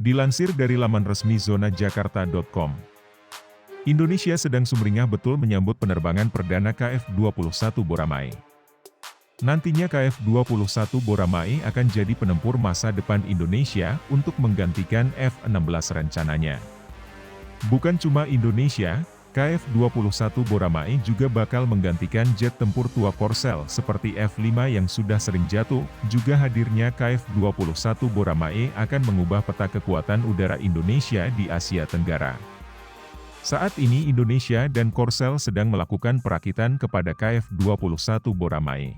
Dilansir dari laman resmi zonajakarta.com, Indonesia sedang sumringah betul menyambut penerbangan perdana KF-21 Boramae. Nantinya KF-21 Boramae akan jadi penempur masa depan Indonesia untuk menggantikan F-16 rencananya. Bukan cuma Indonesia, KF-21 Boramae juga bakal menggantikan jet tempur tua Korsel seperti F-5 yang sudah sering jatuh. Juga hadirnya KF-21 Boramae akan mengubah peta kekuatan udara Indonesia di Asia Tenggara. Saat ini Indonesia dan Korsel sedang melakukan perakitan kepada KF-21 Boramae.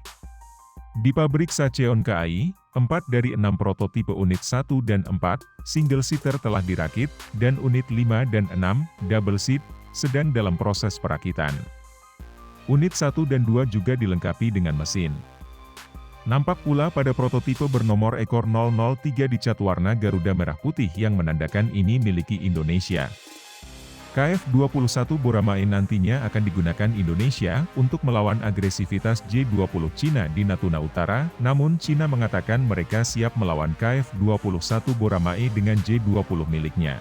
Di pabrik Sacheon KAI, 4 dari 6 prototipe unit 1 dan 4, single seater telah dirakit, dan unit 5 dan 6, double seat, sedang dalam proses perakitan. Unit 1 dan 2 juga dilengkapi dengan mesin. Nampak pula pada prototipe bernomor ekor 003 dicat warna Garuda merah putih yang menandakan ini miliki Indonesia. KF-21 Boramae nantinya akan digunakan Indonesia untuk melawan agresivitas J-20 Cina di Natuna Utara, namun Cina mengatakan mereka siap melawan KF-21 Boramae dengan J-20 miliknya.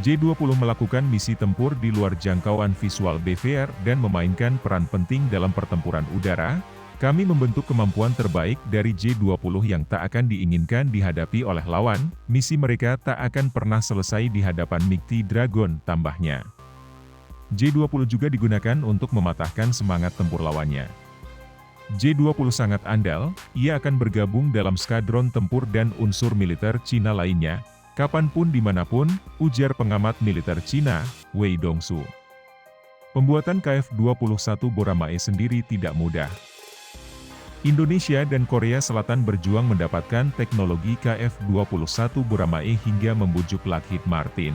J-20 melakukan misi tempur di luar jangkauan visual BVR dan memainkan peran penting dalam pertempuran udara. Kami membentuk kemampuan terbaik dari J-20 yang tak akan diinginkan dihadapi oleh lawan, misi mereka tak akan pernah selesai di hadapan MiG Dragon, tambahnya. J-20 juga digunakan untuk mematahkan semangat tempur lawannya. J-20 sangat andal, ia akan bergabung dalam skadron tempur dan unsur militer Cina lainnya, kapanpun dimanapun, ujar pengamat militer Cina, Wei Dongsu. Pembuatan KF-21 Boramae sendiri tidak mudah. Indonesia dan Korea Selatan berjuang mendapatkan teknologi KF-21 Boramae hingga membujuk Lockheed Martin.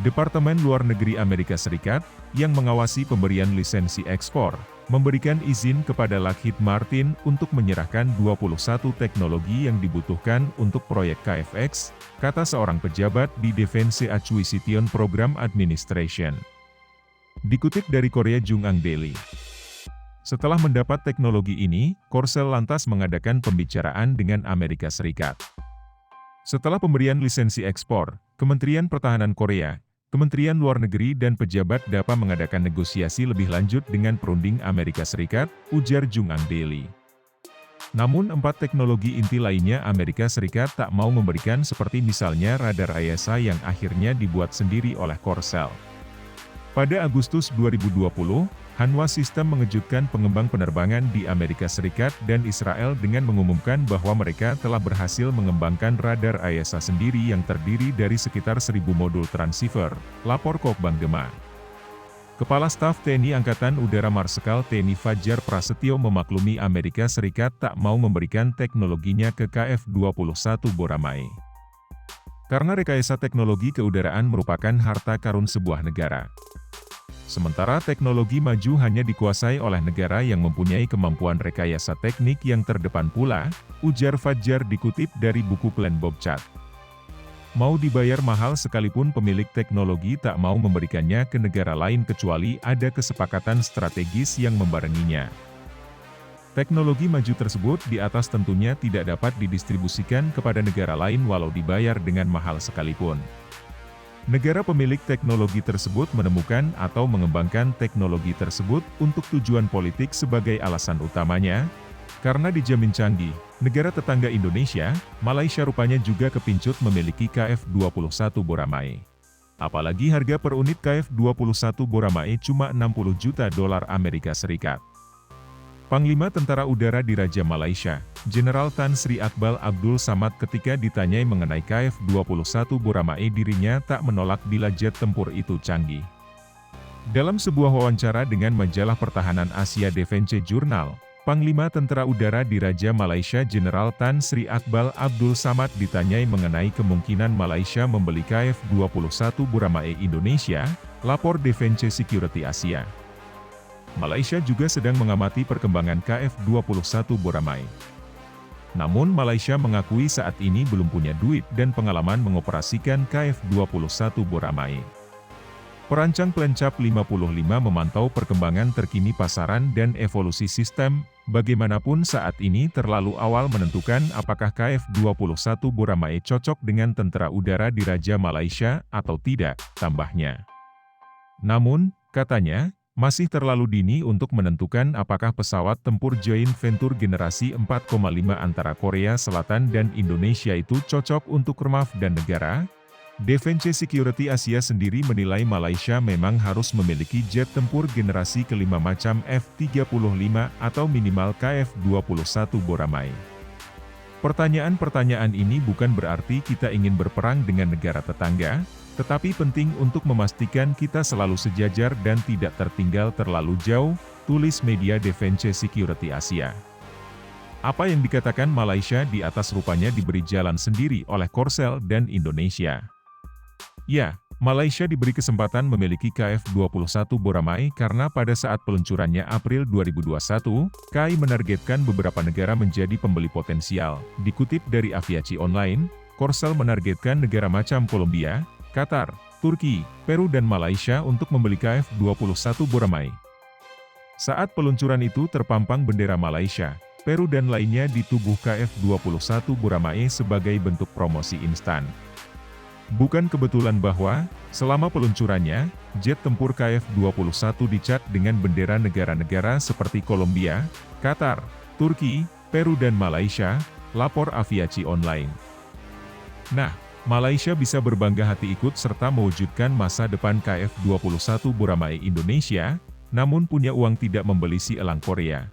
Departemen Luar Negeri Amerika Serikat, yang mengawasi pemberian lisensi ekspor, memberikan izin kepada Lockheed Martin untuk menyerahkan 21 teknologi yang dibutuhkan untuk proyek KFX, kata seorang pejabat di Defense Acquisition Program Administration. Dikutip dari Korea Jungang Daily. Setelah mendapat teknologi ini, Korsel lantas mengadakan pembicaraan dengan Amerika Serikat. Setelah pemberian lisensi ekspor, Kementerian Pertahanan Korea, Kementerian Luar Negeri dan pejabat dapat mengadakan negosiasi lebih lanjut dengan perunding Amerika Serikat, ujar Jungang Daily. Namun 4 teknologi inti lainnya Amerika Serikat tak mau memberikan seperti misalnya radar AESA yang akhirnya dibuat sendiri oleh Korsel. Pada Agustus 2020, Hanwha System mengejutkan pengembang penerbangan di Amerika Serikat dan Israel dengan mengumumkan bahwa mereka telah berhasil mengembangkan radar AESA sendiri yang terdiri dari sekitar 1.000 modul transceiver, lapor Kokbang Dema. Kepala Staf TNI Angkatan Udara Marsikal TNI Fajar Prasetyo memaklumi Amerika Serikat tak mau memberikan teknologinya ke KF-21 Boramae. Karena rekayasa teknologi keudaraan merupakan harta karun sebuah negara. Sementara teknologi maju hanya dikuasai oleh negara yang mempunyai kemampuan rekayasa teknik yang terdepan pula, ujar Fajar dikutip dari buku Plan Bobcat. Mau dibayar mahal sekalipun pemilik teknologi tak mau memberikannya ke negara lain kecuali ada kesepakatan strategis yang membarenginya. Teknologi maju tersebut di atas tentunya tidak dapat didistribusikan kepada negara lain walau dibayar dengan mahal sekalipun. Negara pemilik teknologi tersebut menemukan atau mengembangkan teknologi tersebut untuk tujuan politik sebagai alasan utamanya, karena dijamin canggih. Negara tetangga Indonesia, Malaysia rupanya juga kepincut memiliki KF-21 Boramae. Apalagi harga per unit KF-21 Boramae cuma $60 juta Amerika Serikat. Panglima Tentara Udara Diraja Malaysia, Jenderal Tan Sri Akbar Abdul Samad ketika ditanyai mengenai KF-21 Boramae dirinya tak menolak bila jet tempur itu canggih. Dalam sebuah wawancara dengan majalah pertahanan Asia Defense Journal, Panglima Tentara Udara Diraja Malaysia Jenderal Tan Sri Akbar Abdul Samad ditanyai mengenai kemungkinan Malaysia membeli KF-21 Boramae Indonesia, lapor Defense Security Asia. Malaysia juga sedang mengamati perkembangan KF-21 Boramae. Namun Malaysia mengakui saat ini belum punya duit dan pengalaman mengoperasikan KF-21 Boramae. Perancang Plencap 55 memantau perkembangan terkini pasaran dan evolusi sistem, bagaimanapun saat ini terlalu awal menentukan apakah KF-21 Boramae cocok dengan tentara udara di Raja Malaysia atau tidak, tambahnya. Namun, katanya, masih terlalu dini untuk menentukan apakah pesawat tempur joint venture generasi 4,5 antara Korea Selatan dan Indonesia itu cocok untuk RMAF dan negara. Defense Security Asia sendiri menilai Malaysia memang harus memiliki jet tempur generasi kelima macam F-35 atau minimal KF-21 Boramae. Pertanyaan-pertanyaan ini bukan berarti kita ingin berperang dengan negara tetangga, tetapi penting untuk memastikan kita selalu sejajar dan tidak tertinggal terlalu jauh, tulis media Defense Security Asia. Apa yang dikatakan Malaysia di atas rupanya diberi jalan sendiri oleh Korsel dan Indonesia. Ya, Malaysia diberi kesempatan memiliki KF-21 Boramae karena pada saat peluncurannya April 2021, KAI menargetkan beberapa negara menjadi pembeli potensial. Dikutip dari Aviaci Online, Korsel menargetkan negara macam Kolombia, Qatar, Turki, Peru dan Malaysia untuk membeli KF-21 Boramae. Saat peluncuran itu terpampang bendera Malaysia, Peru dan lainnya di tubuh KF-21 Boramae sebagai bentuk promosi instan. Bukan kebetulan bahwa, selama peluncurannya, jet tempur KF-21 dicat dengan bendera negara-negara seperti Kolombia, Qatar, Turki, Peru dan Malaysia, lapor Aviaci Online. Nah, Malaysia bisa berbangga hati ikut serta mewujudkan masa depan KF-21 Boramae Indonesia, namun punya uang tidak membeli si elang Korea.